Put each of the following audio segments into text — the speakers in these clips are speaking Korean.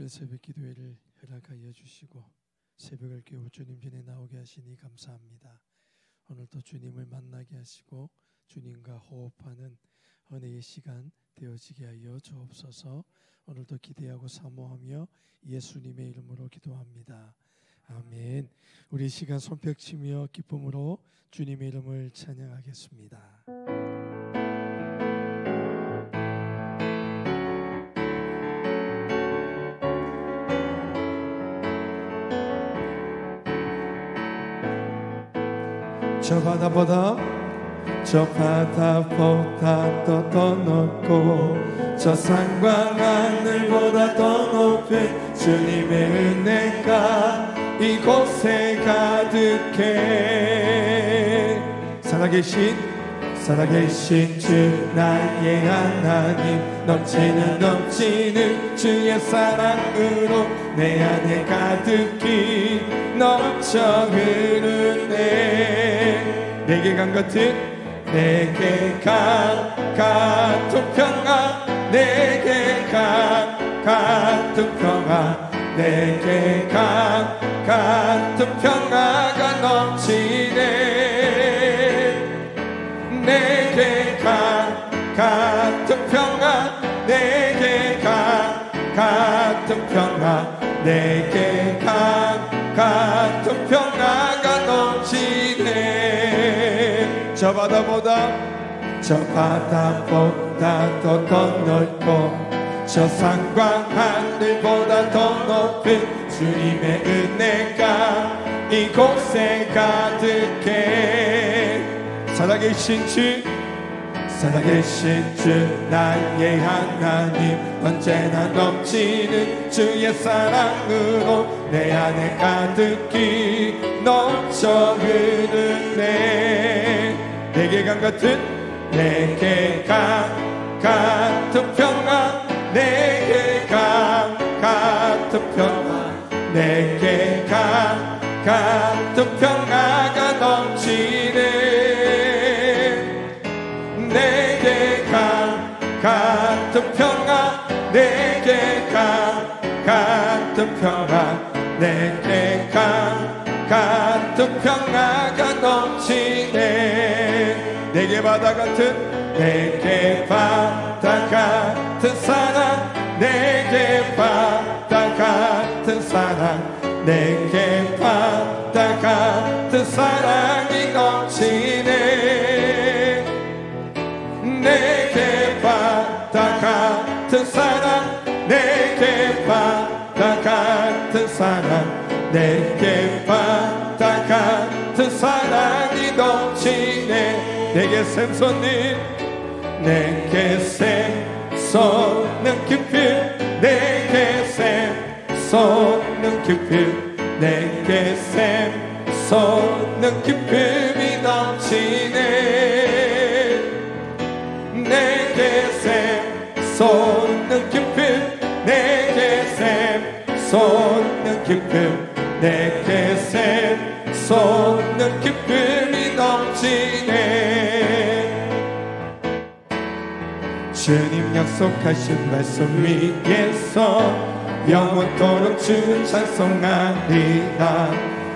오늘의 새벽 기도회를 허락하여 주시고 새벽을 깨워 주님 전에 나오게 하시니 감사합니다. 오늘도 주님을 만나게 하시고 주님과 호흡하는 은혜의 시간 되어지게 하여 주옵소서. 오늘도 기대하고 사모하며 예수님의 이름으로 기도합니다. 아멘. 우리 시간 손뼉치며 기쁨으로 주님의 이름을 찬양하겠습니다. 저 바다보다 더 높고 저 산과 하늘보다 더 높은 주님의 은혜가 이곳에 가득해. 살아계신 주 나의 하나님, 넘치는 주의 사랑으로 내 안에 가득히 넘쳐 흐르네. 내게 강 같은 평화, 내게 같은 평화, 내게 같은 평화가 넘치네. 내게 같은 평화, 내게 같은 평화, 내게 같은 평화가 넘치네. 저 바다보다 더 넓고 저 산과 하늘보다 더 높은 주님의 은혜가 이곳에 가득해. 살아계신 주 나의 하나님, 언제나 넘치는 주의 사랑으로 내 안에 가득히 넘쳐 흐르네. 내게 같은 평화, 내게 같은 평화, 내게 같은 평화가 넘치네. 내게 같은 평화, 내게 같은 평화, 내게 같은 평화가 넘치네. 내게 바다 같은 사랑, 내게 바다 같은 사랑, 내게 바다 같은 사랑이 넘치네. 내게 바다 같은 사랑, 내게 바다 같은 사랑, 내게 바다 같은 사랑이 넘치네. 내게 샘솟는 깊이, 내게 샘솟는 깊이, 내게 샘솟는 깊음이 넘치네. 내게 샘솟는 깊음, 내게 샘솟는 깊음, 내게 샘솟는 깊음이 넘치네. 주님 약속하신 말씀 위에서 영원토록 주를 찬송하리라.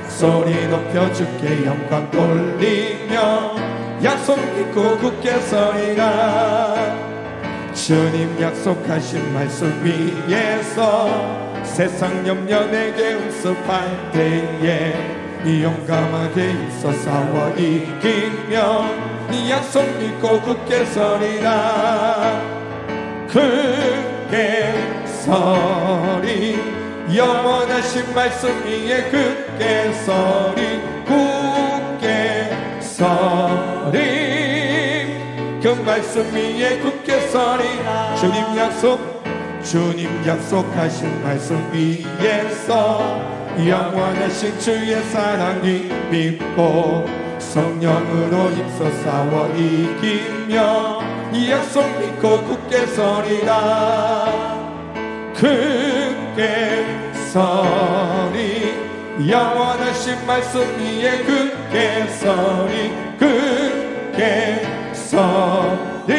소리 높여 주께 영광 돌리며 약속 믿고 굳게 서리라. 주님 약속하신 말씀 위에서 세상 염려 내게 응습할 때에 이 용감하게 있어 싸워 이기며 이 약속 믿고 굳게 서리라. 굳게 서리, 영원하신 말씀 위에 굳게 서리, 굳게 서리, 그 말씀 위에 굳게 서리. 주님 약속하신 말씀 위에서 영원하신 주의 사랑이 믿고 성령으로 힘써 싸워 이기며 이 약속 믿고 굳게 서리라. 굳게 서리, 영원하신 말씀 위에 굳게 서리, 굳게 서리,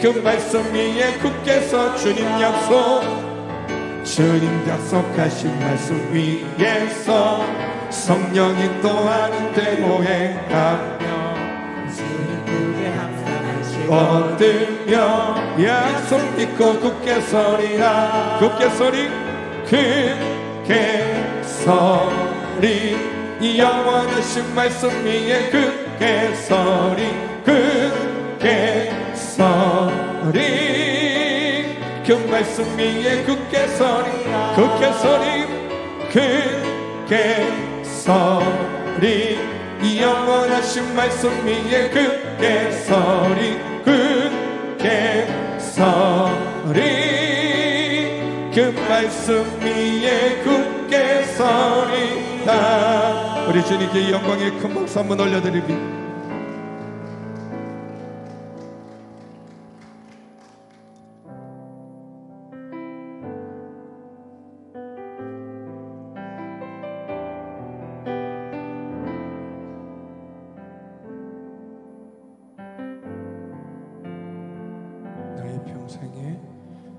그 말씀 위에 굳게 서. 주님 주님 약속하신 말씀 위에서 성령이 또 하는 대로 행하며 주님 꿈에 항상 안식 얻으며 약속 믿고 굳게 서리라. 굳게 서리 굳게 서리 이 영원하신 말씀 위에 굳게 서리 굳게 서리 그 말씀 위에 굳게 서리 굳게 서리 굳게 서리 이 영원하신 말씀 위에 굳게 서리 굳게 서리 그 말씀 위에 굳게 서리다. 우리 주님께 이 영광의 큰 박수 한번 올려드립니다.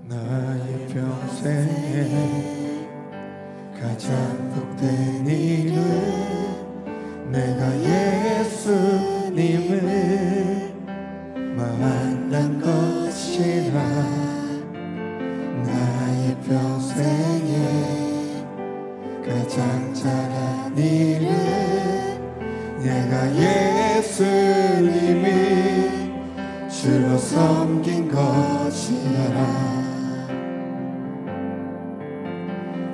나의 평생에 가장 복된 일은 내가 예수님을 만난 것이라. 나의 평생에 가장 잘한 일은 내가 예수님을 주로 섬긴 것이라.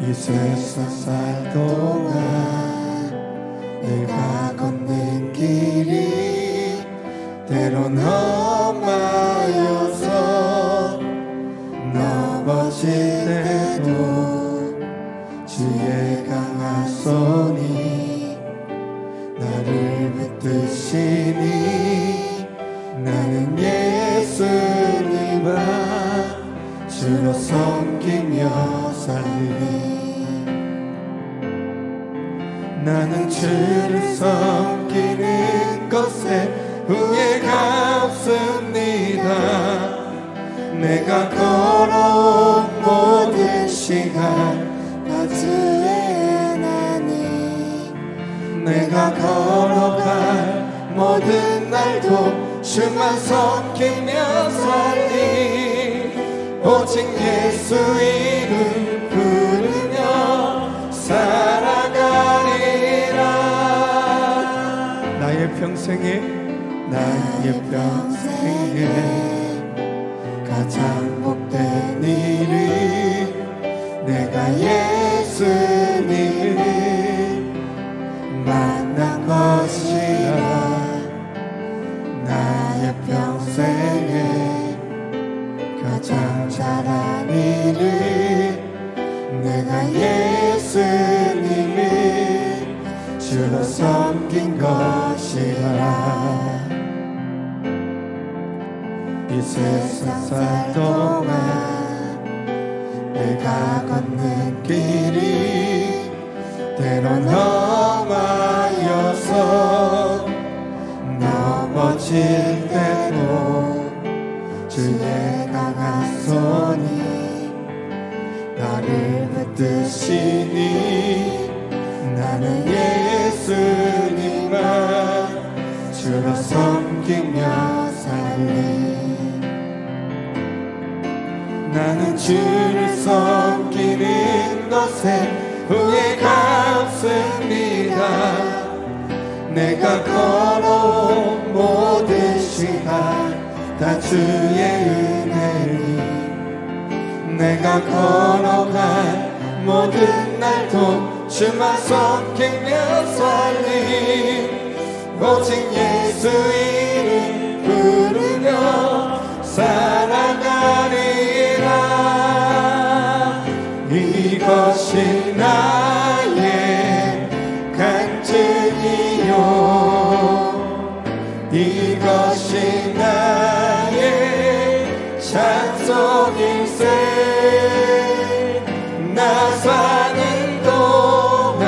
이 세상 살 동안 내가 걷는 길이 때론 험하여서 넘어질 때도 주의 강한 손이 나를 붙드시니 나는 예수님만 주로 섬기며 살리니. 나는 주를 섬기는 것에 후회가 없습니다. 내가 걸어온 모든 시간 다 주의 은혜니 내가 걸어갈 모든 날도 주만 섬기며 살리. 오직 예수 이름 부르며 살아가리라. 나의 평생에 가장 복된 일이 내가 예수님을 만난 것이라. 나의 평생에 가장 잘한 일을 내가 예수님을 주로 섬긴 것이라. 이 세상 살 동안 내가 걷는 길이 때론 험하여서 넘어질 때도 주의 강한 손이 나를 붙드시니 나는 예수님만 주로 섬기며 살리. 나는 주를 섬기는 것에 후회가 없습니다. 내가 걸어온 모든 시간 다 주의 은혜니 내가 걸어갈 모든 날도 주만 섬기며 살리. 오직 예수 이름 부르며 살아가리라. 이것이 나의 간증이요 이것이 나의 찬송일세. 나 사는 동안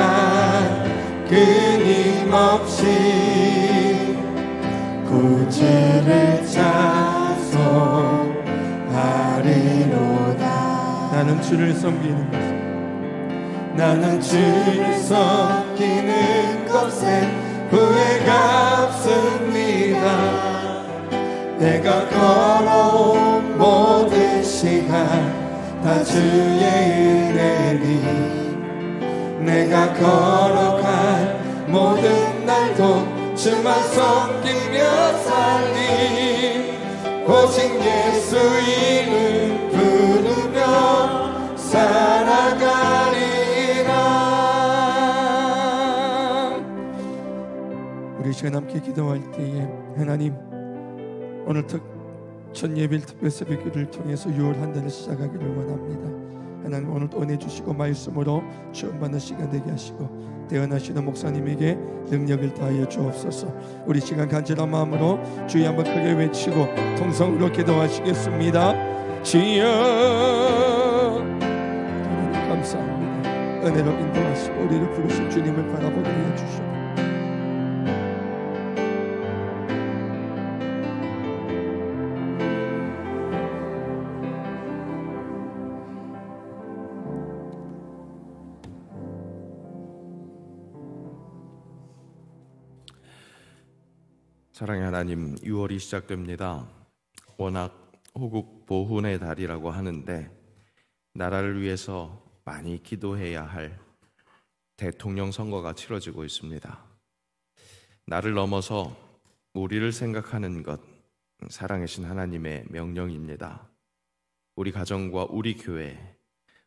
끊임없이 구주를 찬송하리로다. 나는 주를 섬기는 것 나는 주를 섬기는 것에 후회가 없습니다. 내가 걸어온 모든 시간 다 주의 은혜니 내가 걸어갈 모든 날도 주만 섬기며 살리 오직 예수 이름 부르며 살아가리라. 우리 시간 함께 기도할 때에 하나님 오늘 첫 예bil 특별 새벽기도를 통해서 6월 한 달을 시작하기를 원합니다. 하나님 오늘도 은혜 주시고 말씀으로 주임받는 시간 되게 하시고 대언하시는 목사님에게 능력을 다하여 주옵소서. 우리 시간 간절한 마음으로 주여 한번 크게 외치고 통성으로 기도하시겠습니다. 주여 하나님 감사합니다. 은혜로 인도하시고 우리를 부르신 주님을 바라보게 해주시고 사랑의 하나님, 6월이 시작됩니다. 워낙 호국 보훈의 달이라고 하는데 나라를 위해서 많이 기도해야 할 대통령 선거가 치러지고 있습니다. 나를 넘어서 우리를 생각하는 것, 살아계신 하나님의 명령입니다. 우리 가정과 우리 교회,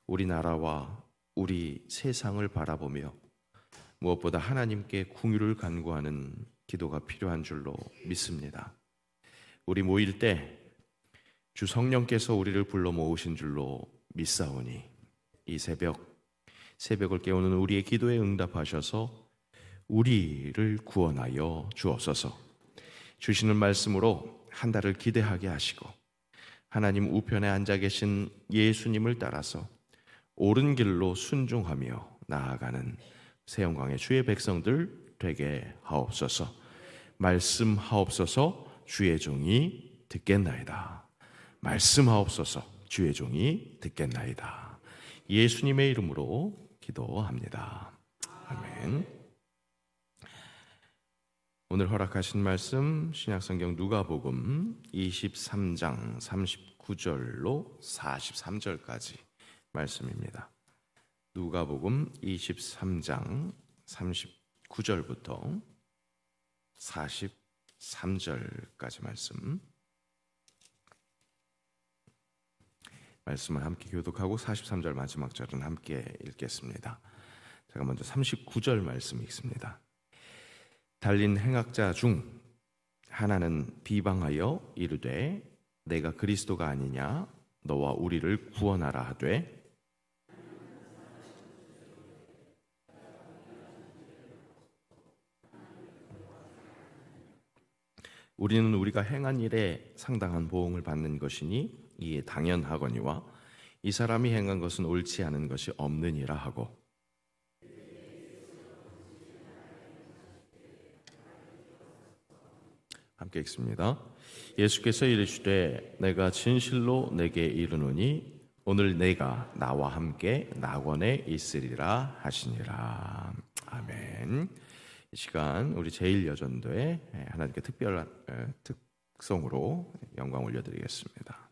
우리 나라와 우리 세상을 바라보며 무엇보다 하나님께 궁유를 간구하는 기도가 필요한 줄로 믿습니다. 우리 모일 때 주 성령께서 우리를 불러 모으신 줄로 믿사오니 이 새벽을 깨우는 우리의 기도에 응답하셔서 우리를 구원하여 주옵소서. 주시는 말씀으로 한 달을 기대하게 하시고 하나님 우편에 앉아 계신 예수님을 따라서 옳은 길로 순종하며 나아가는 새영광의 주의 백성들 되게 하옵소서. 말씀하옵소서. 주의 종이 듣겠나이다. 말씀하옵소서. 주의 종이 듣겠나이다. 예수님의 이름으로 기도합니다. 아멘. 오늘 허락하신 말씀 신약성경 누가복음 23장 39절로 43절까지 말씀입니다. 누가복음 23장 39절부터 43절까지 말씀을 함께 교독하고 43절 마지막 절은 함께 읽겠습니다. 제가 먼저 39절 말씀 읽습니다. 달린 행악자 중 하나는 비방하여 이르되 내가 그리스도가 아니냐 너와 우리를 구원하라 하되 우리는 우리가 행한 일에 상당한 보응을 받는 것이니 이에 당연하거니와 이 사람이 행한 것은 옳지 않은 것이 없느니라 하고 함께 읽습니다. 예수께서 이르시되 내가 진실로 내게 이르노니 오늘 내가 나와 함께 낙원에 있으리라 하시니라. 아멘. 이 시간 우리 제1여전도의 하나님께 특별한 특성으로 영광 올려드리겠습니다.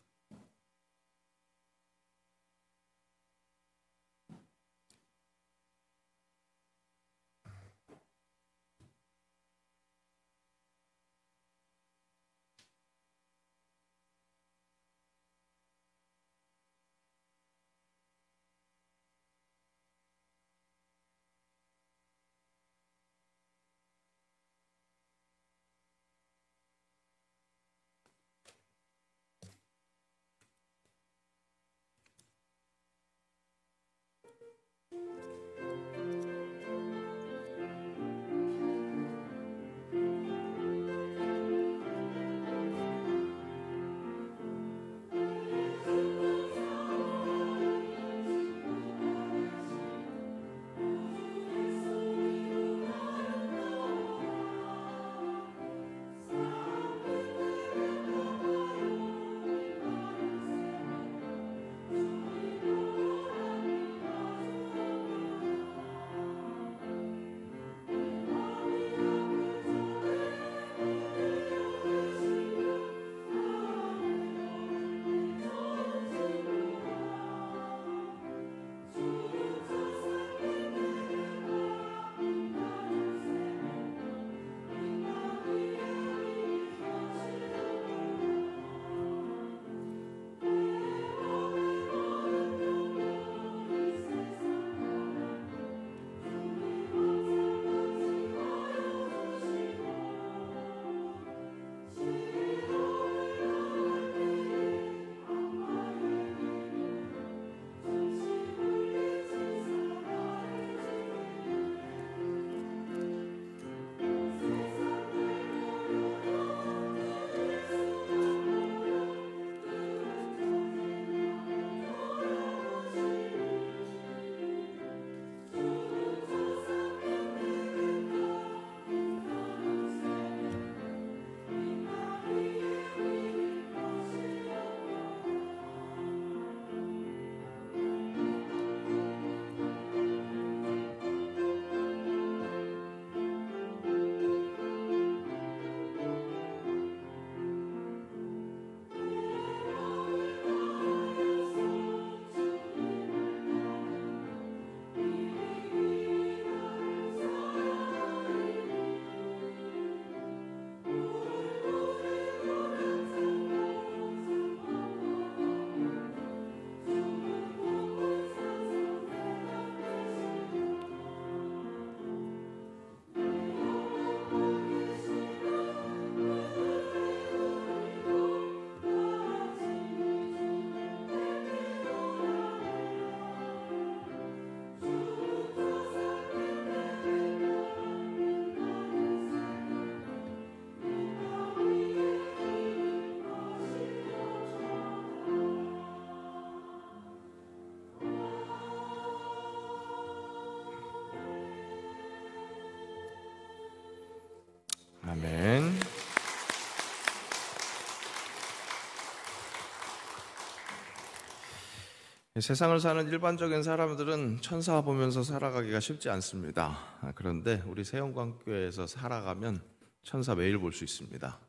세상을 사는 일반적인 사람들은 천사 보면서 살아가기가 쉽지 않습니다. 그런데 우리 세영광교회에서 살아가면 천사 매일 볼 수 있습니다.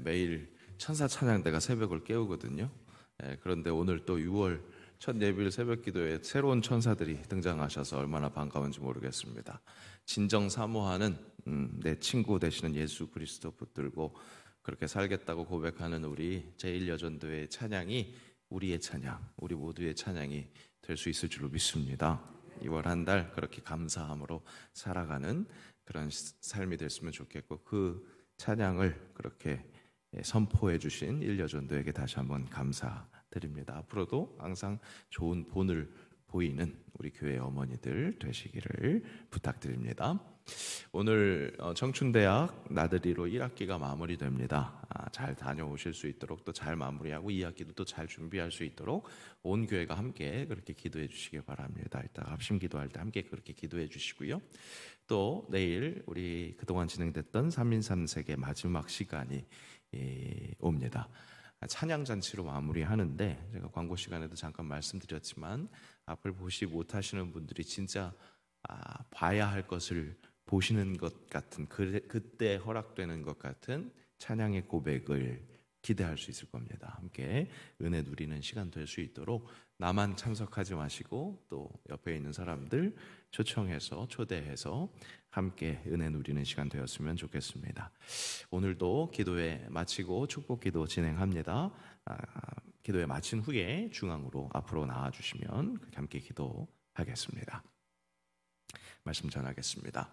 매일 천사 찬양대가 새벽을 깨우거든요. 그런데 오늘 또 6월 첫 예bil 새벽 기도에 새로운 천사들이 등장하셔서 얼마나 반가운지 모르겠습니다. 진정 사모하는 내 친구 되시는 예수 그리스도 붙들고 그렇게 살겠다고 고백하는 우리 제1여전도의 찬양이 우리의 찬양, 우리 모두의 찬양이 될 수 있을 줄로 믿습니다. 2월 한 달 그렇게 감사함으로 살아가는 그런 삶이 됐으면 좋겠고, 그 찬양을 그렇게 선포해 주신 1여전도에게 다시 한번 감사드립니다. 앞으로도 항상 좋은 본을 보이는 우리 교회 어머니들 되시기를 부탁드립니다. 오늘 청춘대학 나들이로 1학기가 마무리됩니다. 잘 다녀오실 수 있도록, 또 잘 마무리하고 2학기도 또 잘 준비할 수 있도록 온 교회가 함께 그렇게 기도해 주시기 바랍니다. 이따 합심 기도할 때 함께 그렇게 기도해 주시고요. 또 내일 우리 그동안 진행됐던 3인3색의 마지막 시간이 옵니다. 찬양잔치로 마무리하는데, 제가 광고 시간에도 잠깐 말씀드렸지만 앞을 보시 못하시는 분들이 진짜 봐야 할 것을 보시는 것 같은, 그때 허락되는 것 같은 찬양의 고백을 기대할 수 있을 겁니다. 함께 은혜 누리는 시간 될 수 있도록 나만 참석하지 마시고 또 옆에 있는 사람들 초청해서, 초대해서 함께 은혜 누리는 시간 되었으면 좋겠습니다. 오늘도 기도회 마치고 축복 기도 진행합니다. 기도회 마친 후에 중앙으로 앞으로 나와주시면 함께 기도하겠습니다. 말씀 전하겠습니다.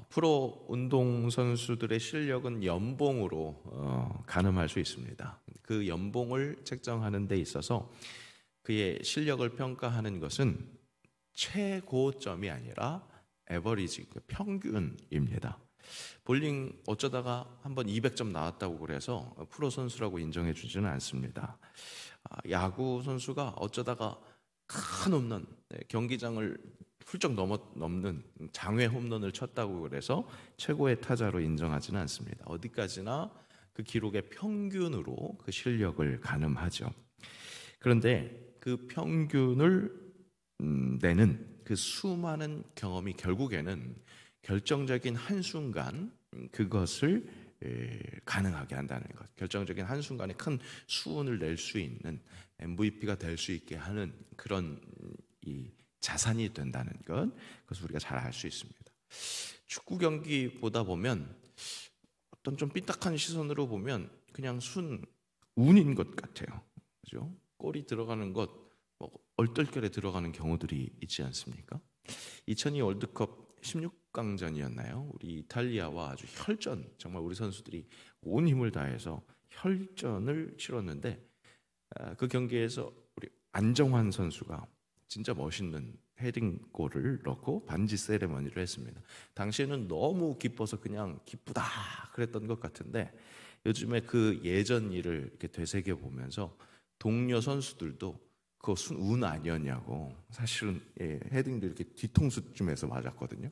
프로 운동선수들의 실력은 연봉으로 가늠할 수 있습니다. 그 연봉을 책정하는 데 있어서 그의 실력을 평가하는 것은 최고점이 아니라 에버리지, 평균입니다. 볼링 어쩌다가 한번 200점 나왔다고 그래서 프로 선수라고 인정해 주지는 않습니다. 야구 선수가 어쩌다가 큰 홈런, 경기장을 훌쩍 넘는 장외 홈런을 쳤다고 그래서 최고의 타자로 인정하지는 않습니다. 어디까지나 그 기록의 평균으로 그 실력을 가늠하죠. 그런데 그 평균을 내는 그 수많은 경험이 결국에는 결정적인 한순간 그것을 가능하게 한다는 것, 결정적인 한순간에 큰 수운을 낼 수 있는 MVP가 될 수 있게 하는 그런 이 자산이 된다는 것, 그것을 우리가 잘 알 수 있습니다. 축구 경기 보다 보면 어떤 좀 삐딱한 시선으로 보면 그냥 운인 것 같아요. 그죠? 골이 들어가는 것, 얼떨결에 들어가는 경우들이 있지 않습니까? 2002 월드컵 16강전이었나요? 우리 이탈리아와 아주 혈전, 정말 우리 선수들이 온 힘을 다해서 혈전을 치렀는데, 그 경기에서 우리 안정환 선수가 진짜 멋있는 헤딩골을 넣고 반지 세레머니를 했습니다. 당시에는 너무 기뻐서 그냥 기쁘다 그랬던 것 같은데, 요즘에 그 예전 일을 이렇게 되새겨 보면서 동료 선수들도 그거 운 아니었냐고, 사실은 헤딩도 이렇게 뒤통수쯤에서 맞았거든요.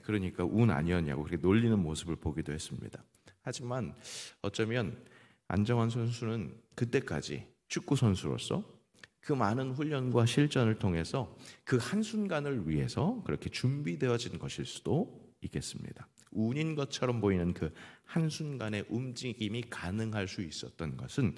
그러니까 운 아니었냐고 그렇게 놀리는 모습을 보기도 했습니다. 하지만 어쩌면 안정환 선수는 그때까지 축구 선수로서 그 많은 훈련과 실전을 통해서 그 한순간을 위해서 그렇게 준비되어진 것일 수도 있겠습니다. 운인 것처럼 보이는 그 한순간의 움직임이 가능할 수 있었던 것은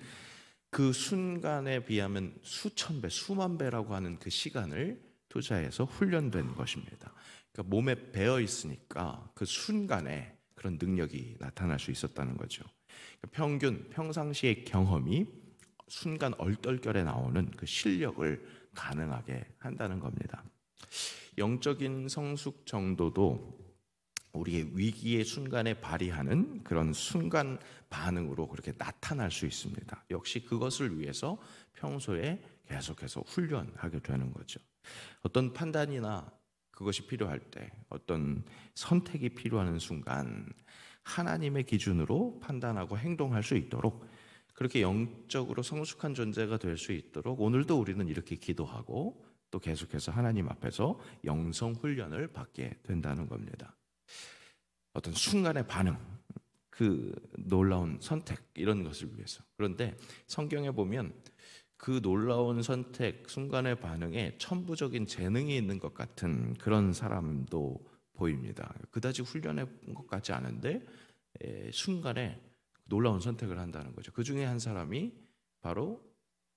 그 순간에 비하면 수천 배, 수만 배라고 하는 그 시간을 투자해서 훈련된 것입니다. 그러니까 몸에 배어 있으니까 그 순간에 그런 능력이 나타날 수 있었다는 거죠. 그러니까 평상시의 경험이 순간 얼떨결에 나오는 그 실력을 가능하게 한다는 겁니다. 영적인 성숙 정도도 우리의 위기의 순간에 발휘하는 그런 순간 반응으로 그렇게 나타날 수 있습니다. 역시 그것을 위해서 평소에 계속해서 훈련하게 되는 거죠. 어떤 판단이나 그것이 필요할 때, 어떤 선택이 필요한 순간 하나님의 기준으로 판단하고 행동할 수 있도록, 그렇게 영적으로 성숙한 존재가 될 수 있도록 오늘도 우리는 이렇게 기도하고 또 계속해서 하나님 앞에서 영성 훈련을 받게 된다는 겁니다. 어떤 순간의 반응, 그 놀라운 선택, 이런 것을 위해서. 그런데 성경에 보면 그 놀라운 선택, 순간의 반응에 천부적인 재능이 있는 것 같은 그런 사람도 보입니다. 그다지 훈련해 본 것 같지 않은데 순간에 놀라운 선택을 한다는 거죠. 그 중에 한 사람이 바로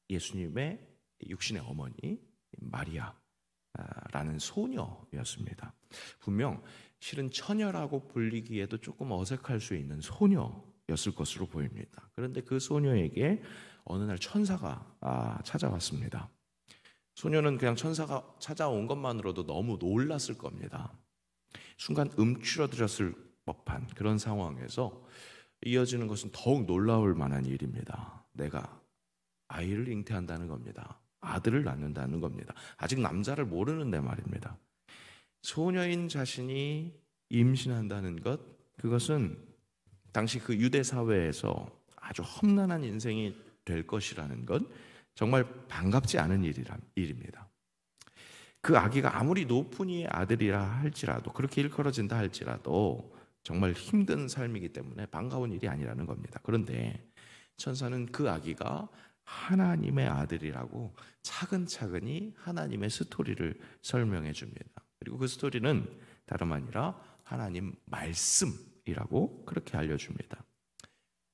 예수님의 육신의 어머니 마리아라는 소녀였습니다. 분명 실은 처녀라고 불리기에도 조금 어색할 수 있는 소녀였을 것으로 보입니다. 그런데 그 소녀에게 어느 날 천사가 찾아왔습니다. 소녀는 그냥 천사가 찾아온 것만으로도 너무 놀랐을 겁니다. 순간 움츠러들었을 법한 그런 상황에서 이어지는 것은 더욱 놀라울 만한 일입니다. 내가 아이를 잉태한다는 겁니다. 아들을 낳는다는 겁니다. 아직 남자를 모르는데 말입니다. 소녀인 자신이 임신한다는 것, 그것은 당시 그 유대 사회에서 아주 험난한 인생이 될 것이라는 것, 정말 반갑지 않은 일입니다. 그 아기가 아무리 높은 이의 아들이라 할지라도, 그렇게 일컬어진다 할지라도 정말 힘든 삶이기 때문에 반가운 일이 아니라는 겁니다. 그런데 천사는 그 아기가 하나님의 아들이라고 차근차근히 하나님의 스토리를 설명해 줍니다. 그리고 그 스토리는 다름 아니라 하나님 말씀이라고 그렇게 알려줍니다.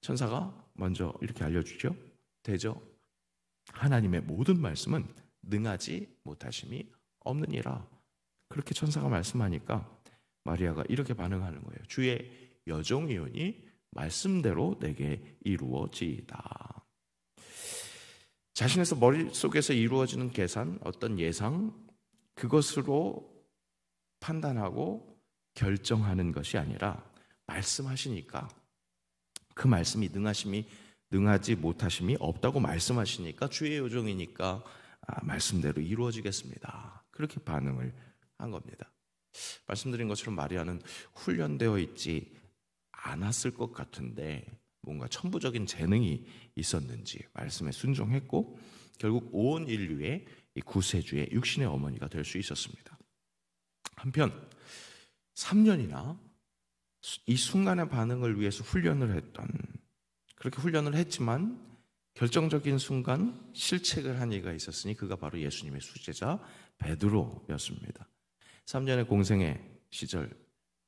천사가 먼저 이렇게 알려주죠. 대저 하나님의 모든 말씀은 능하지 못하심이 없느니라. 그렇게 천사가 말씀하니까 마리아가 이렇게 반응하는 거예요. 주의 여종이오니 말씀대로 내게 이루어지이다. 자신에서 머릿속에서 이루어지는 계산, 어떤 예상, 그것으로 판단하고 결정하는 것이 아니라 말씀하시니까, 그 말씀이 능하지 못하심이 없다고 말씀하시니까 주의 여종이니까 말씀대로 이루어지겠습니다. 그렇게 반응을 한 겁니다. 말씀드린 것처럼 마리아는 훈련되어 있지 않았을 것 같은데 뭔가 천부적인 재능이 있었는지 말씀에 순종했고 결국 온 인류의 구세주의 육신의 어머니가 될 수 있었습니다. 한편 3년이나 이 순간의 반응을 위해서 그렇게 훈련을 했지만 결정적인 순간 실책을 한 이가 있었으니 그가 바로 예수님의 수제자 베드로였습니다. 3년의 공생의 시절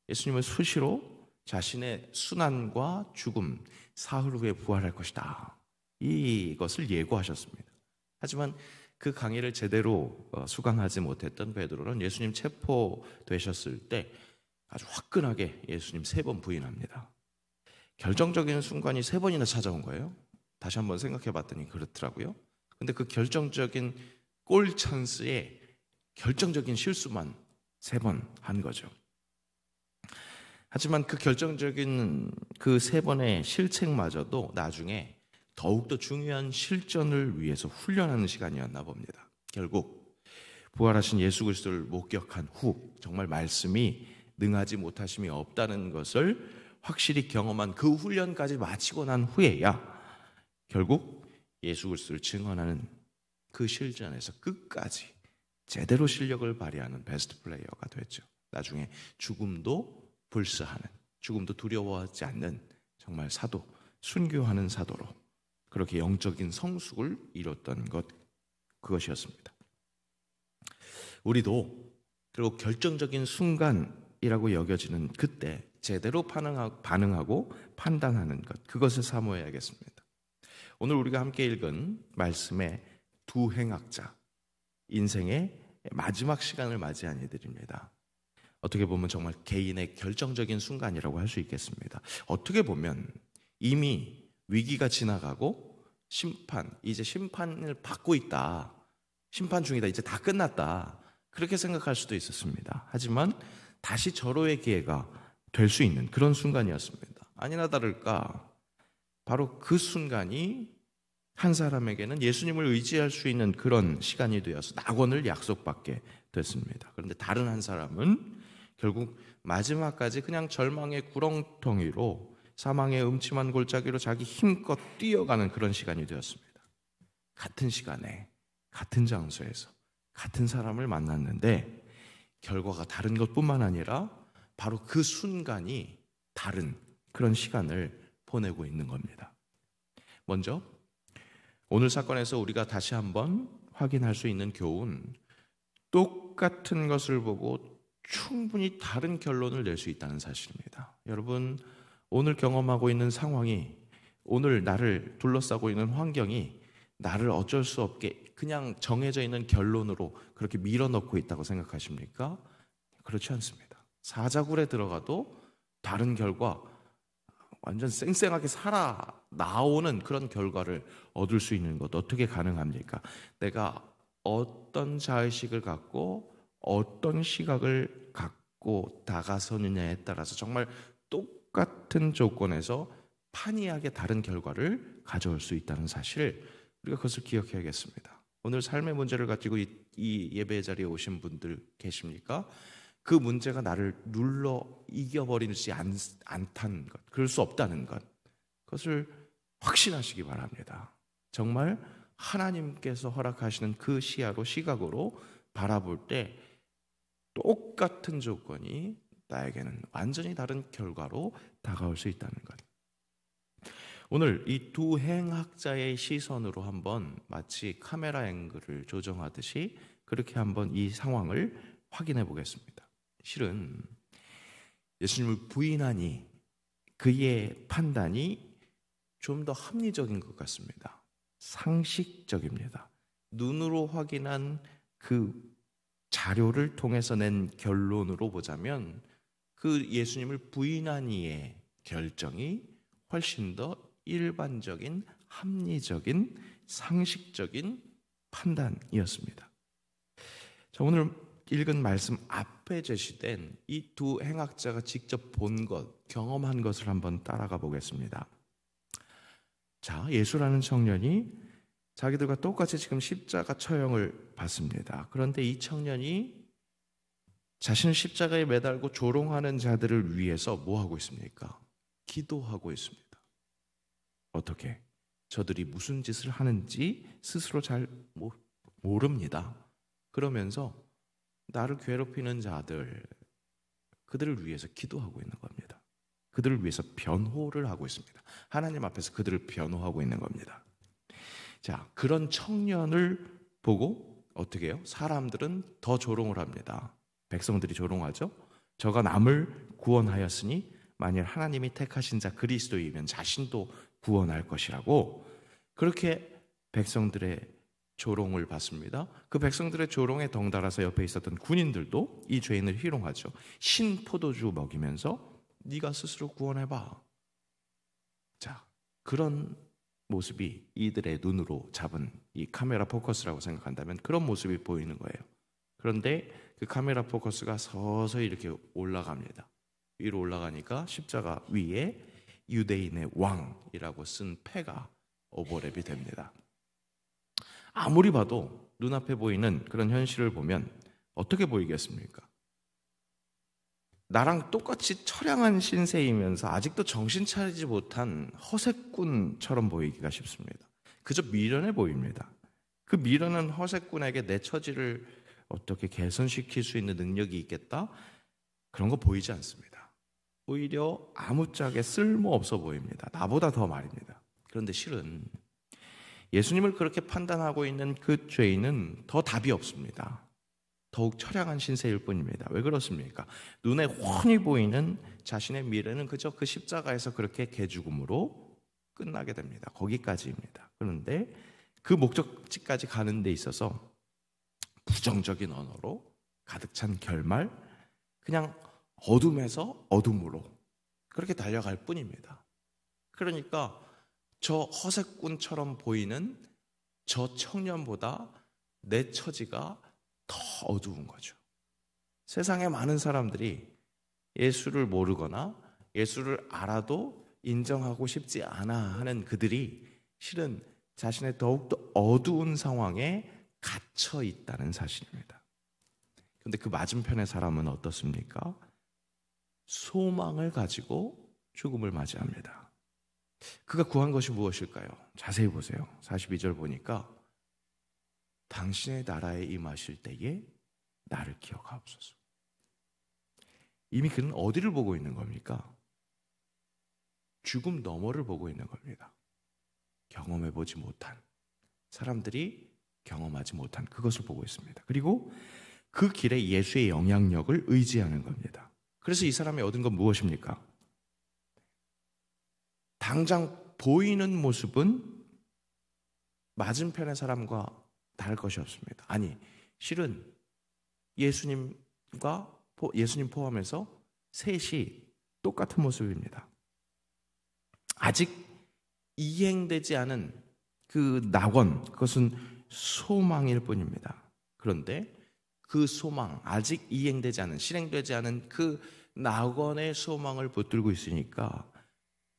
예수님은 수시로 자신의 순환과 죽음, 사흘 후에 부활할 것이다, 이것을 예고하셨습니다. 하지만 그 강의를 제대로 수강하지 못했던 베드로는 예수님 체포되셨을 때 아주 화끈하게 예수님 3번 부인합니다. 결정적인 순간이 3번이나 찾아온 거예요. 다시 한번 생각해 봤더니 그렇더라고요. 근데 그 결정적인 골 찬스에 결정적인 실수만 3번 한 거죠. 하지만 그 결정적인 그 3번의 실책마저도 나중에 더욱더 중요한 실전을 위해서 훈련하는 시간이었나 봅니다. 결국 부활하신 예수 그리스도를 목격한 후 정말 말씀이 능하지 못하심이 없다는 것을 확실히 경험한 그 훈련까지 마치고 난 후에야 결국 예수 그리스도를 증언하는 그 실전에서 끝까지 제대로 실력을 발휘하는 베스트 플레이어가 됐죠. 나중에 죽음도 불사하는, 죽음도 두려워하지 않는 정말 사도, 순교하는 사도로 그렇게 영적인 성숙을 이뤘던 그것이었습니다. 우리도 그리고 결정적인 순간이라고 여겨지는 그때 제대로 반응하고 판단하는 것, 그것을 사모해야겠습니다. 오늘 우리가 함께 읽은 말씀의 두 행악자, 인생의 마지막 시간을 맞이한 이들입니다. 어떻게 보면 정말 개인의 결정적인 순간이라고 할 수 있겠습니다. 어떻게 보면 이미 위기가 지나가고 이제 심판을 받고 있다, 심판 중이다, 이제 다 끝났다, 그렇게 생각할 수도 있었습니다. 하지만 다시 절호의 기회가 될 수 있는 그런 순간이었습니다. 아니나 다를까 바로 그 순간이 한 사람에게는 예수님을 의지할 수 있는 그런 시간이 되어서 낙원을 약속받게 됐습니다. 그런데 다른 한 사람은 결국 마지막까지 그냥 절망의 구렁텅이로, 사망의 음침한 골짜기로 자기 힘껏 뛰어가는 그런 시간이 되었습니다. 같은 시간에 같은 장소에서 같은 사람을 만났는데 결과가 다른 것뿐만 아니라 바로 그 순간이 다른 그런 시간을 보내고 있는 겁니다. 먼저 오늘 사건에서 우리가 다시 한번 확인할 수 있는 교훈, 똑같은 것을 보고 충분히 다른 결론을 낼 수 있다는 사실입니다. 여러분, 오늘 경험하고 있는 상황이, 오늘 나를 둘러싸고 있는 환경이 나를 어쩔 수 없게 그냥 정해져 있는 결론으로 그렇게 밀어넣고 있다고 생각하십니까? 그렇지 않습니다. 사자굴에 들어가도 다른 결과, 완전 쌩쌩하게 살아 나오는 그런 결과를 얻을 수 있는 것, 어떻게 가능합니까? 내가 어떤 자의식을 갖고 어떤 시각을 갖고 다가서느냐에 따라서 정말 똑같은 조건에서 판이하게 다른 결과를 가져올 수 있다는 사실, 우리가 그것을 기억해야겠습니다. 오늘 삶의 문제를 가지고 이 예배 자리에 오신 분들 계십니까? 그 문제가 나를 눌러 이겨버리지 않다는 것, 그럴 수 없다는 것, 그것을 확신하시기 바랍니다. 정말 하나님께서 허락하시는 그 시야로, 시각으로 바라볼 때 똑같은 조건이 나에게는 완전히 다른 결과로 다가올 수 있다는 것. 오늘 이 두 행학자의 시선으로 한번 마치 카메라 앵글을 조정하듯이 그렇게 한번 이 상황을 확인해 보겠습니다. 실은 예수님을 부인하니 그의 판단이 좀 더 합리적인 것 같습니다. 상식적입니다. 눈으로 확인한 그 자료를 통해서 낸 결론으로 보자면 그 예수님을 부인한 이의 결정이 훨씬 더 일반적인, 합리적인, 상식적인 판단이었습니다. 자, 오늘 읽은 말씀 앞에 제시된 이 두 행학자가 직접 본 것, 경험한 것을 한번 따라가 보겠습니다. 자, 예수라는 청년이 자기들과 똑같이 지금 십자가 처형을 받습니다. 그런데 이 청년이 자신을 십자가에 매달고 조롱하는 자들을 위해서 뭐 하고 있습니까? 기도하고 있습니다. 어떻게? 저들이 무슨 짓을 하는지 스스로 잘 모릅니다. 그러면서 나를 괴롭히는 자들, 그들을 위해서 기도하고 있는 겁니다. 그들을 위해서 변호를 하고 있습니다. 하나님 앞에서 그들을 변호하고 있는 겁니다. 자, 그런 청년을 보고 어떻게 해요? 사람들은 더 조롱을 합니다. 백성들이 조롱하죠. 저가 남을 구원하였으니 만일 하나님이 택하신 자 그리스도이면 자신도 구원할 것이라고, 그렇게 백성들의 조롱을 받습니다. 그 백성들의 조롱에 덩달아서 옆에 있었던 군인들도 이 죄인을 희롱하죠. 신 포도주 먹이면서 네가 스스로 구원해봐. 자, 그런 모습이 이들의 눈으로 잡은 이 카메라 포커스라고 생각한다면 그런 모습이 보이는 거예요. 그런데 그 카메라 포커스가 서서히 이렇게 올라갑니다. 위로 올라가니까 십자가 위에 유대인의 왕이라고 쓴 패가 오버랩이 됩니다. 아무리 봐도 눈앞에 보이는 그런 현실을 보면 어떻게 보이겠습니까? 나랑 똑같이 처량한 신세이면서 아직도 정신 차리지 못한 허세꾼처럼 보이기가 쉽습니다. 그저 미련해 보입니다. 그 미련한 허세꾼에게 내 처지를 어떻게 개선시킬 수 있는 능력이 있겠다? 그런 거 보이지 않습니다. 오히려 아무짝에 쓸모없어 보입니다. 나보다 더 말입니다. 그런데 실은 예수님을 그렇게 판단하고 있는 그 죄인은 더 답이 없습니다. 더욱 처량한 신세일 뿐입니다. 왜 그렇습니까? 눈에 훤히 보이는 자신의 미래는 그저 그 십자가에서 그렇게 개죽음으로 끝나게 됩니다. 거기까지입니다. 그런데 그 목적지까지 가는 데 있어서 부정적인 언어로 가득 찬 결말, 그냥 어둠에서 어둠으로 그렇게 달려갈 뿐입니다. 그러니까 저 허세꾼처럼 보이는 저 청년보다 내 처지가 더 어두운 거죠. 세상에 많은 사람들이 예수를 모르거나 예수를 알아도 인정하고 싶지 않아 하는 그들이 실은 자신의 더욱더 어두운 상황에 갇혀 있다는 사실입니다. 그런데 그 맞은편의 사람은 어떻습니까? 소망을 가지고 죽음을 맞이합니다. 그가 구한 것이 무엇일까요? 자세히 보세요. 42절 보니까 당신의 나라에 임하실 때에 나를 기억하옵소서. 이미 그는 어디를 보고 있는 겁니까? 죽음 너머를 보고 있는 겁니다. 경험해보지 못한, 사람들이 경험하지 못한 그것을 보고 있습니다. 그리고 그 길에 예수의 영향력을 의지하는 겁니다. 그래서 이 사람이 얻은 건 무엇입니까? 당장 보이는 모습은 맞은편의 사람과 다를 것이 없습니다. 아니, 실은 예수님 포함해서 셋이 똑같은 모습입니다. 아직 이행되지 않은 그 낙원, 그것은 소망일 뿐입니다. 그런데 그 소망, 아직 이행되지 않은, 실행되지 않은 그 낙원의 소망을 붙들고 있으니까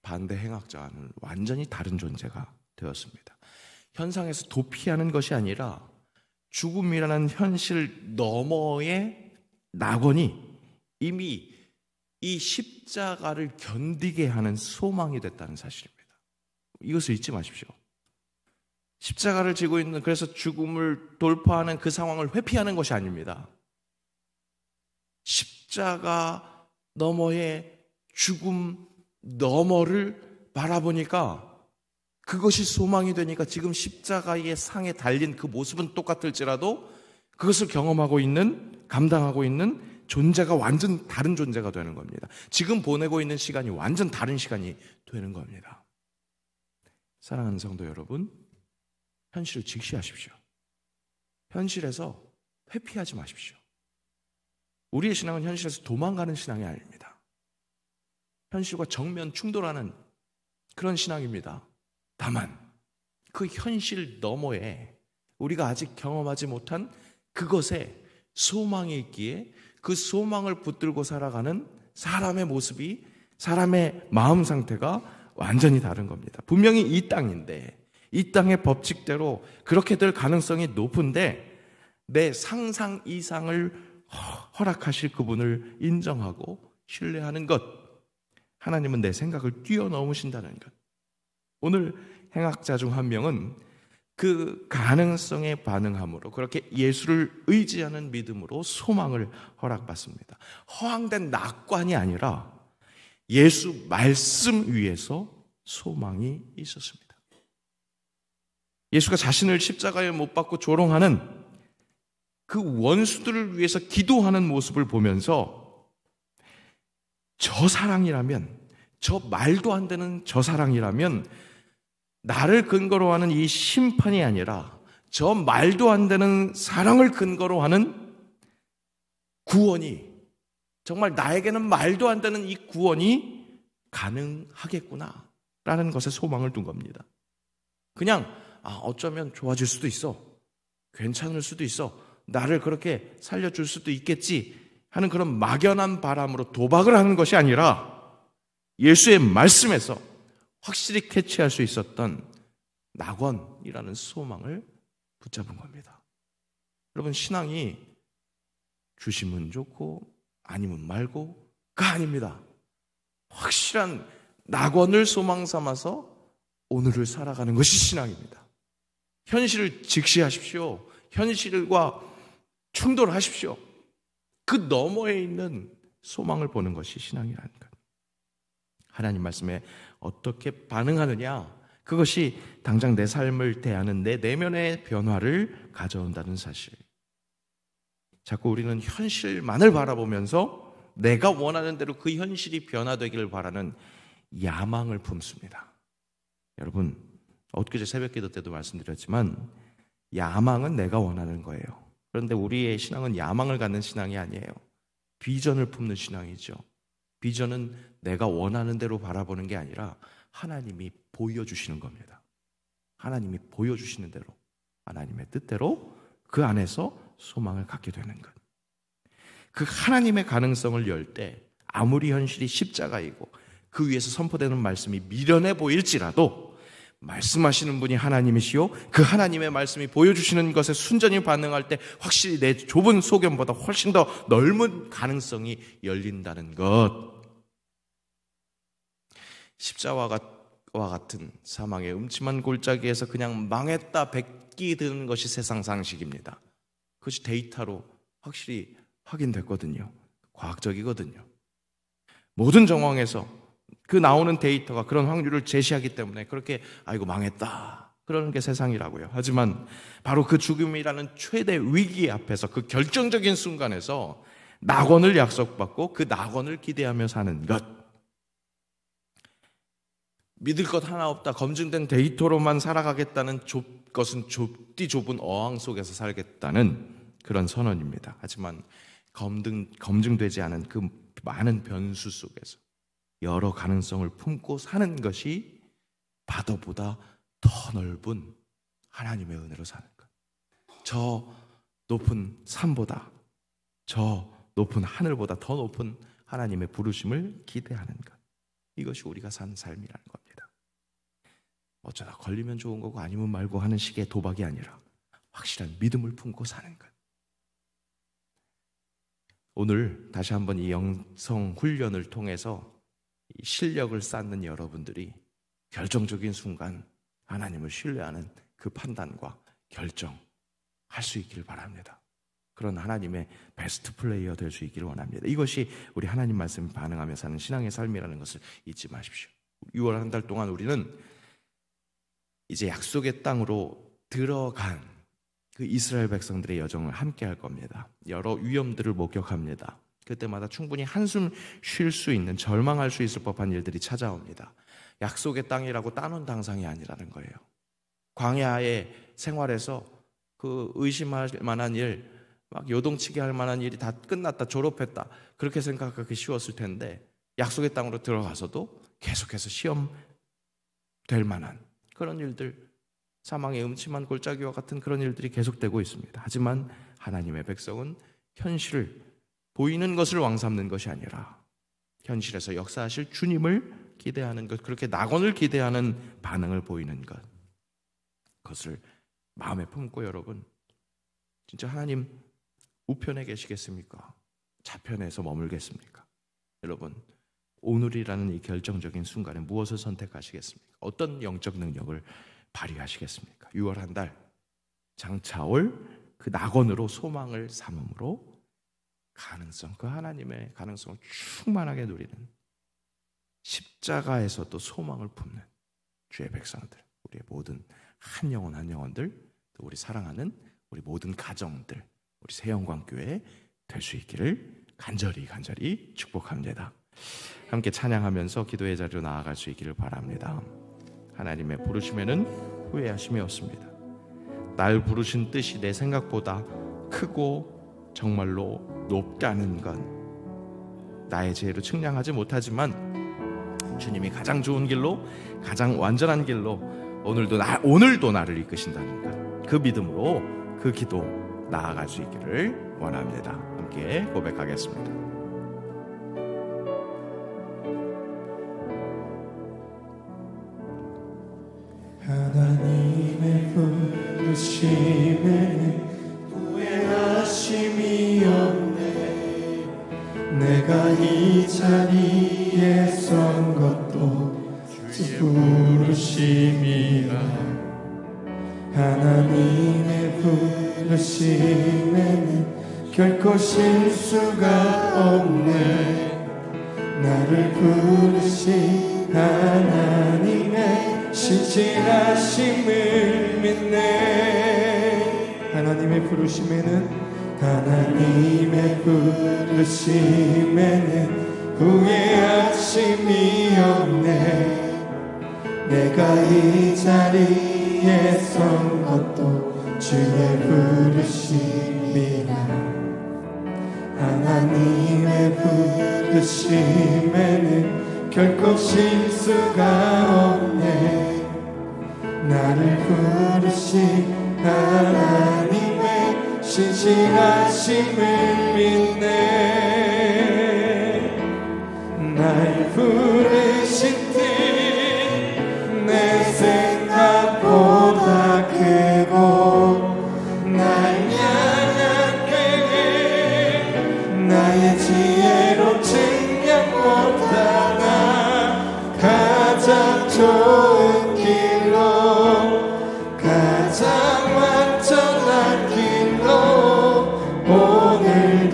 반대 행악자와는 완전히 다른 존재가 되었습니다. 현상에서 도피하는 것이 아니라 죽음이라는 현실 너머의 낙원이 이미 이 십자가를 견디게 하는 소망이 됐다는 사실입니다. 이것을 잊지 마십시오. 십자가를 지고 있는, 그래서 죽음을 돌파하는 그 상황을 회피하는 것이 아닙니다. 십자가 너머의 죽음 너머를 바라보니까 그것이 소망이 되니까 지금 십자가의 상에 달린 그 모습은 똑같을지라도 그것을 경험하고 있는, 감당하고 있는 존재가 완전 다른 존재가 되는 겁니다. 지금 보내고 있는 시간이 완전 다른 시간이 되는 겁니다. 사랑하는 성도 여러분, 현실을 직시하십시오. 현실에서 회피하지 마십시오. 우리의 신앙은 현실에서 도망가는 신앙이 아닙니다. 현실과 정면 충돌하는 그런 신앙입니다. 다만 그 현실 너머에 우리가 아직 경험하지 못한 그것에 소망이 있기에 그 소망을 붙들고 살아가는 사람의 모습이, 사람의 마음 상태가 완전히 다른 겁니다. 분명히 이 땅인데, 이 땅의 법칙대로 그렇게 될 가능성이 높은데 내 상상 이상을 허락하실 그분을 인정하고 신뢰하는 것, 하나님은 내 생각을 뛰어넘으신다는 것. 오늘 행악자 중 한 명은 그 가능성에 반응함으로, 그렇게 예수를 의지하는 믿음으로 소망을 허락받습니다. 허황된 낙관이 아니라 예수 말씀 위에서 소망이 있었습니다. 예수가 자신을 십자가에 못 박고 조롱하는 그 원수들을 위해서 기도하는 모습을 보면서 저 사랑이라면, 저 말도 안 되는 저 사랑이라면 나를 근거로 하는 이 심판이 아니라 저 말도 안 되는 사랑을 근거로 하는 구원이, 정말 나에게는 말도 안 되는 이 구원이 가능하겠구나 라는 것에 소망을 둔 겁니다. 그냥 어쩌면 좋아질 수도 있어, 괜찮을 수도 있어, 나를 그렇게 살려줄 수도 있겠지 하는 그런 막연한 바람으로 도박을 하는 것이 아니라 예수의 말씀에서 확실히 캐치할 수 있었던 낙원이라는 소망을 붙잡은 겁니다. 여러분, 신앙이 주시면 좋고 아니면 말고가 아닙니다. 확실한 낙원을 소망 삼아서 오늘을 살아가는 것이 신앙입니다. 현실을 직시하십시오. 현실과 충돌하십시오. 그 너머에 있는 소망을 보는 것이 신앙이라는 것. 하나님 말씀에 어떻게 반응하느냐, 그것이 당장 내 삶을 대하는 내 내면의 변화를 가져온다는 사실. 자꾸 우리는 현실만을 바라보면서 내가 원하는 대로 그 현실이 변화되기를 바라는 야망을 품습니다. 여러분, 엊그제 새벽기도 때도 말씀드렸지만 야망은 내가 원하는 거예요. 그런데 우리의 신앙은 야망을 갖는 신앙이 아니에요. 비전을 품는 신앙이죠. 비전은 내가 원하는 대로 바라보는 게 아니라 하나님이 보여주시는 겁니다. 하나님이 보여주시는 대로, 하나님의 뜻대로 그 안에서 소망을 갖게 되는 것. 그 하나님의 가능성을 열 때 아무리 현실이 십자가이고 그 위에서 선포되는 말씀이 미련해 보일지라도 말씀하시는 분이 하나님이시요, 그 하나님의 말씀이 보여주시는 것에 순전히 반응할 때 확실히 내 좁은 소견보다 훨씬 더 넓은 가능성이 열린다는 것. 십자가와 같은 사망의 음침한 골짜기에서 그냥 망했다 뱉기 드는 것이 세상 상식입니다. 그것이 데이터로 확실히 확인됐거든요. 과학적이거든요. 모든 정황에서 그 나오는 데이터가 그런 확률을 제시하기 때문에 그렇게 아이고 망했다 그러는 게 세상이라고요. 하지만 바로 그 죽음이라는 최대 위기 앞에서, 그 결정적인 순간에서 낙원을 약속받고 그 낙원을 기대하며 사는 것, 믿을 것 하나 없다, 검증된 데이터로만 살아가겠다는 것은 좁디 좁은 어항 속에서 살겠다는 그런 선언입니다. 하지만 검증되지 않은 그 많은 변수 속에서 여러 가능성을 품고 사는 것이 바다보다 더 넓은 하나님의 은혜로 사는 것, 저 높은 산보다, 저 높은 하늘보다 더 높은 하나님의 부르심을 기대하는 것, 이것이 우리가 사는 삶이라는 겁니다. 어쩌다 걸리면 좋은 거고 아니면 말고 하는 식의 도박이 아니라 확실한 믿음을 품고 사는 것. 오늘 다시 한번 이 영성 훈련을 통해서 이 실력을 쌓는 여러분들이 결정적인 순간 하나님을 신뢰하는 그 판단과 결정할 수 있기를 바랍니다. 그런 하나님의 베스트 플레이어 될 수 있기를 원합니다. 이것이 우리 하나님 말씀에 반응하며 사는 신앙의 삶이라는 것을 잊지 마십시오. 6월 한 달 동안 우리는 이제 약속의 땅으로 들어간 그 이스라엘 백성들의 여정을 함께 할 겁니다. 여러 위험들을 목격합니다. 그때마다 충분히 한숨 쉴 수 있는, 절망할 수 있을 법한 일들이 찾아옵니다. 약속의 땅이라고 따놓은 당상이 아니라는 거예요. 광야의 생활에서 그 의심할 만한 일, 막 요동치게 할 만한 일이 다 끝났다, 졸업했다, 그렇게 생각하기 쉬웠을 텐데 약속의 땅으로 들어가서도 계속해서 시험될 만한 그런 일들, 사망의 음침한 골짜기와 같은 그런 일들이 계속되고 있습니다. 하지만 하나님의 백성은 현실을, 보이는 것을 왕삼는 것이 아니라 현실에서 역사하실 주님을 기대하는 것, 그렇게 낙원을 기대하는 반응을 보이는 것, 그것을 마음에 품고 여러분, 진짜 하나님 우편에 계시겠습니까? 좌편에서 머물겠습니까? 여러분, 오늘이라는 이 결정적인 순간에 무엇을 선택하시겠습니까? 어떤 영적 능력을 발휘하시겠습니까? 6월 한 달 장차올 그 낙원으로 소망을 삼음으로 가능성, 그 하나님의 가능성을 충만하게 누리는, 십자가에서도 소망을 품는 주의 백성들, 우리의 모든 한 영혼 한 영혼들, 또 우리 사랑하는 우리 모든 가정들, 우리 새영광교회 될 수 있기를 간절히 축복합니다. 함께 찬양하면서 기도의 자리로 나아갈 수 있기를 바랍니다. 하나님의 부르심에는 후회하심이 없습니다. 날 부르신 뜻이 내 생각보다 크고 정말로 높다는 건 나의 지혜로 측량하지 못하지만 주님이 가장 좋은 길로, 가장 완전한 길로 오늘도 나를 이끄신다는 것, 그 믿음으로 그 기도 나아갈 수 있기를 원합니다. 함께 고백하겠습니다. 하나님의 부르심에는 후회하심이 없네. 내가 이 자리에 선 것도 주 부르심이라. 하나님의 부르심에는 결코 실수가 없네. 나를 부르신 하나님의 신실하심을 믿네. 하나님의 부르심에는 후회하심이 없네. 내가 이 자리에 선 것도 주의 부르심이라. 하나님의 부르심에는 결코 실수가 없네. 나를 부르신 하나님의 신실하심을 믿네. 날 부르신 뜻 내 생각보다 크고 날 향한 계획 나의 지혜로 측량 못하나 가장 좋은 길로, 가장 완전한 길로 오늘도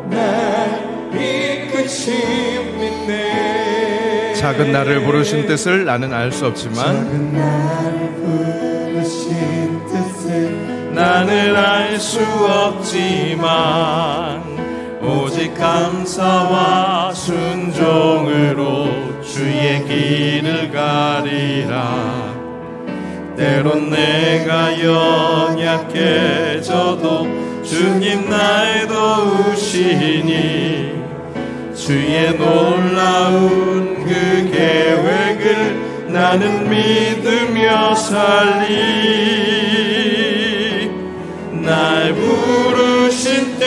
날 이끄심 믿네. 작은 나를 부르신 뜻을 나는 알 수 없지만 작은 나를 부르신 뜻을 나는 알 수 없지만 오직 감사와 순종으로 주의 길을 가리라. 때론 내가 연약해져도 주님 날 도우시니 주의 놀라운 그 계획을 나는 믿으며 살리. 날 부르신 뜻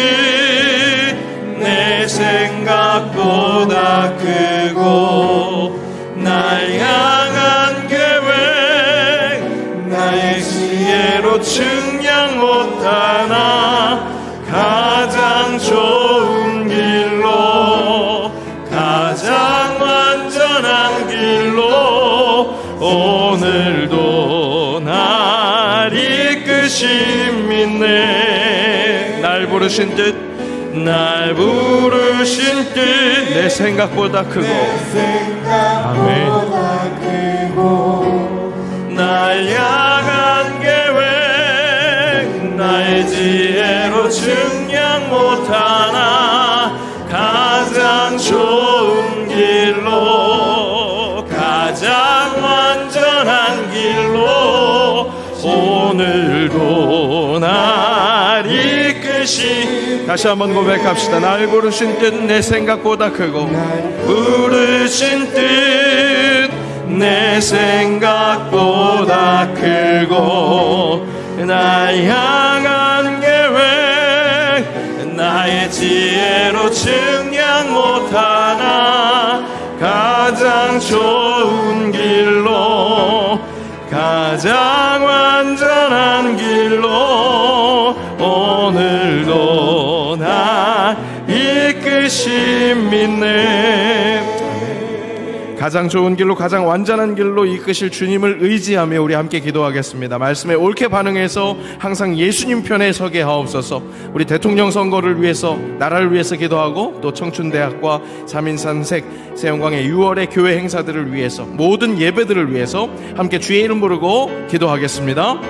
내 생각보다 크고 날 향한 계획 나의 지혜로 측량 못하나 가장 좋은 길로 가장 완전한 길로 오늘도 날 이끄심 믿네. 날 부르신 뜻 날 부르신 뜻 내 생각보다 크고 아멘. 날 향한 계획 나의 지혜로 측량 못하나 가장 좋은 길로 가장 완전한 길로 오늘도 날 이끄시. 다시 한번 고백합시다. 날 부르신 뜻 내 생각보다 크고 부르신 뜻 내 생각보다 크고 날 향한 계획 나의 지혜로 측량 못하나 가장 좋은 길로 가장 완전한 길로 오늘도 날 이끄심 믿네. 가장 좋은 길로 가장 완전한 길로 이끄실 주님을 의지하며 우리 함께 기도하겠습니다. 말씀에 옳게 반응해서 항상 예수님 편에 서게 하옵소서. 우리 대통령 선거를 위해서 나라를 위해서 기도하고 또 청춘대학과 3인 산색 새영광의 6월의 교회 행사들을 위해서 모든 예배들을 위해서 함께 주의 이름 부르고 기도하겠습니다.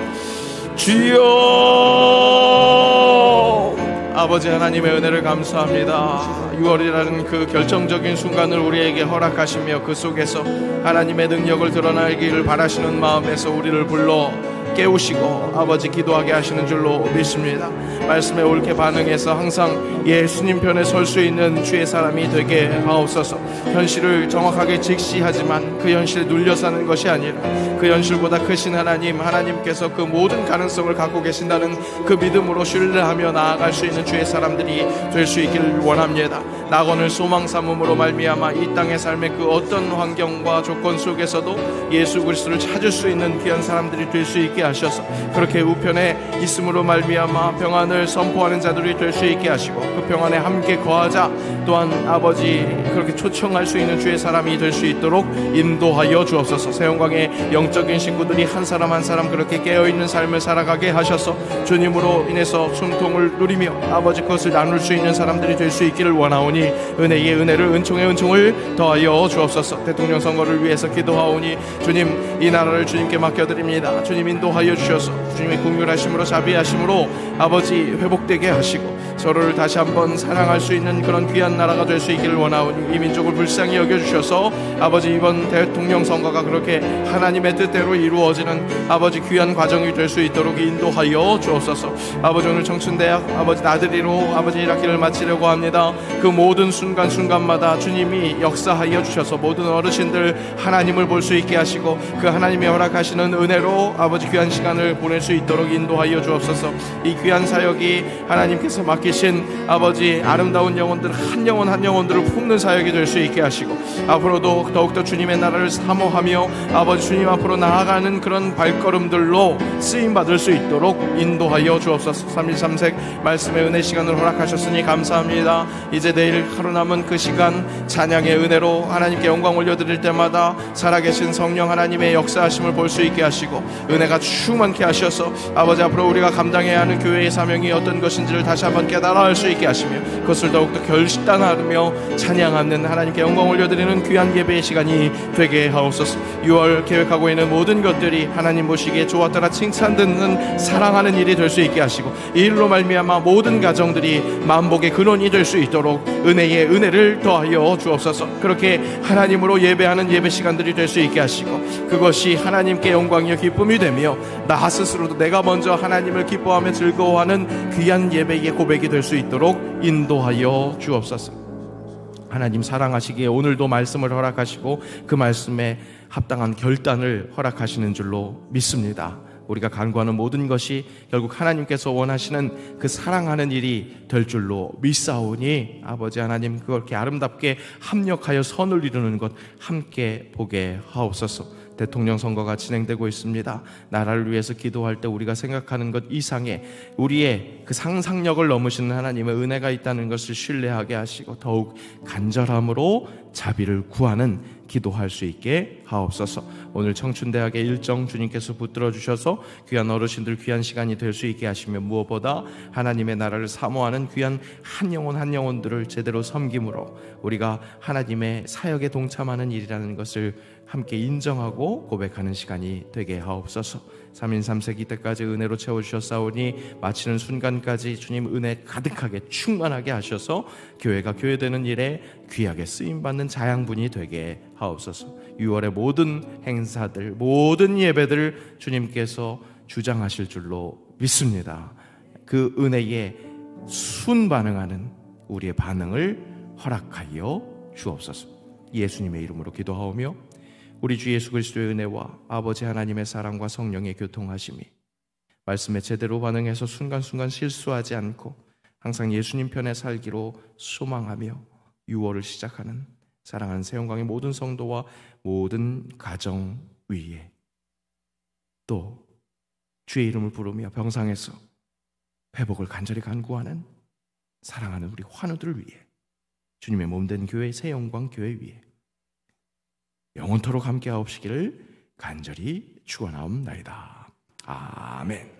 주여 아버지 하나님의 은혜를 감사합니다. 6월이라는 그 결정적인 순간을 우리에게 허락하시며 그 속에서 하나님의 능력을 드러나기를 바라시는 마음에서 우리를 불러 깨우시고 아버지 기도하게 하시는 줄로 믿습니다. 말씀에 옳게 반응해서 항상 예수님 편에 설 수 있는 주의 사람이 되게 하옵소서. 현실을 정확하게 직시하지만 그 현실에 눌려 사는 것이 아니라 그 현실보다 크신 하나님께서 그 모든 가능성을 갖고 계신다는 그 믿음으로 신뢰하며 나아갈 수 있는 주의 사람들이 될 수 있기를 원합니다. 낙원을 소망 삼음으로 말미암아 이 땅의 삶의 그 어떤 환경과 조건 속에서도 예수 그리스도를 찾을 수 있는 귀한 사람들이 될 수 있게 하셔서 그렇게 우편에 있음으로 말미암아 평안을 선포하는 자들이 될 수 있게 하시고 그 평안에 함께 거하자 또한 아버지 그렇게 초청할 수 있는 주의 사람이 될 수 있도록 인도하여 주옵소서. 새영광의 영적인 식구들이 한 사람 한 사람 그렇게 깨어있는 삶을 살아가게 하셔서 주님으로 인해서 숨통을 누리며 아버지 그것을 나눌 수 있는 사람들이 될 수 있기를 원하오니 은혜의 은혜를 은총의 은총을 더하여 주옵소서. 대통령 선거를 위해서 기도하오니 주님 이 나라를 주님께 맡겨드립니다. 주님 인도하여 주셔서 주님의 긍휼하심으로 자비하심으로 아버지 회복되게 하시고 서로를 다시 한번 사랑할 수 있는 그런 귀한 나라가 될 수 있기를 원하오니 이 민족을 불쌍히 여겨주셔서 아버지 이번 대통령 선거가 그렇게 하나님의 뜻대로 이루어지는 아버지 귀한 과정이 될 수 있도록 인도하여 주옵소서. 아버지 오늘 청춘대학 아버지 나들이로 아버지 1학기를 마치려고 합니다. 그 모든 순간순간마다 주님이 역사하여 주셔서 모든 어르신들 하나님을 볼 수 있게 하시고 그 하나님이 허락하시는 은혜로 아버지 귀한 시간을 보낼 수 있도록 인도하여 주옵소서. 이 귀한 사역이 하나님께서 맡기신 아버지 아름다운 영혼들 한 영혼 한 영혼들을 품는 사역이 될 수 있게 하시고 앞으로도 더욱더 주님의 나라를 사모하며 아버지 주님 앞으로 나아가는 그런 발걸음들로 쓰임받을 수 있도록 인도하여 주옵소서. 3.13색 말씀의 은혜 시간을 허락하셨으니 감사합니다. 이제 내일 하루 남은 그 시간 찬양의 은혜로 하나님께 영광 올려드릴 때마다 살아계신 성령 하나님의 역사하심을 볼 수 있게 하시고 은혜가 충만케 하셔서 아버지 앞으로 우리가 감당해야 하는 교회의 사명이 어떤 것인지를 다시 한번 깨달아 알 수 있게 하시며 그것을 더욱더 결단하며 찬양하는 하나님께 영광 올려드리는 귀한 예배의 시간이 되게 하옵소서. 6월 계획하고 있는 모든 것들이 하나님 보시기에 좋았더라 칭찬듣는 사랑하는 일이 될 수 있게 하시고 이 일로 말미암아 모든 가정들이 만복의 근원이 될 수 있도록 은혜의 은혜를 더하여 주옵소서. 그렇게 하나님으로 예배하는 예배 시간들이 될 수 있게 하시고 그것이 하나님께 영광이요 기쁨이 되며 나 스스로도 내가 먼저 하나님을 기뻐하며 즐거워하는 귀한 예배의 고백이 될 수 있도록 인도하여 주옵소서. 하나님 사랑하시기에 오늘도 말씀을 허락하시고 그 말씀에 합당한 결단을 허락하시는 줄로 믿습니다. 우리가 간구하는 모든 것이 결국 하나님께서 원하시는 그 사랑하는 일이 될 줄로 믿사오니 아버지 하나님 그렇게 아름답게 합력하여 선을 이루는 것 함께 보게 하옵소서. 대통령 선거가 진행되고 있습니다. 나라를 위해서 기도할 때 우리가 생각하는 것 이상의 우리의 그 상상력을 넘으시는 하나님의 은혜가 있다는 것을 신뢰하게 하시고 더욱 간절함으로 자비를 구하는 기도할 수 있게 하옵소서. 오늘 청춘대학의 일정 주님께서 붙들어 주셔서 귀한 어르신들 귀한 시간이 될 수 있게 하시며 무엇보다 하나님의 나라를 사모하는 귀한 한 영혼 한 영혼들을 제대로 섬김으로 우리가 하나님의 사역에 동참하는 일이라는 것을 함께 인정하고 고백하는 시간이 되게 하옵소서. 3인 3세기 때까지 은혜로 채워주셨사오니 마치는 순간까지 주님 은혜 가득하게 충만하게 하셔서 교회가 교회되는 일에 귀하게 쓰임받는 자양분이 되게 하옵소서. 6월의 모든 행사들 모든 예배들 주님께서 주장하실 줄로 믿습니다. 그 은혜에 순반응하는 우리의 반응을 허락하여 주옵소서. 예수님의 이름으로 기도하오며 우리 주 예수 그리스도의 은혜와 아버지 하나님의 사랑과 성령의 교통하심이 말씀에 제대로 반응해서 순간순간 실수하지 않고 항상 예수님 편에 살기로 소망하며 6월을 시작하는 사랑하는 새영광의 모든 성도와 모든 가정 위에 또 주의 이름을 부르며 병상에서 회복을 간절히 간구하는 사랑하는 우리 환우들을 위해 주님의 몸된 교회 새영광 교회 위에 영원토록 함께 하옵시기를 간절히 축원하옵나이다. 아멘.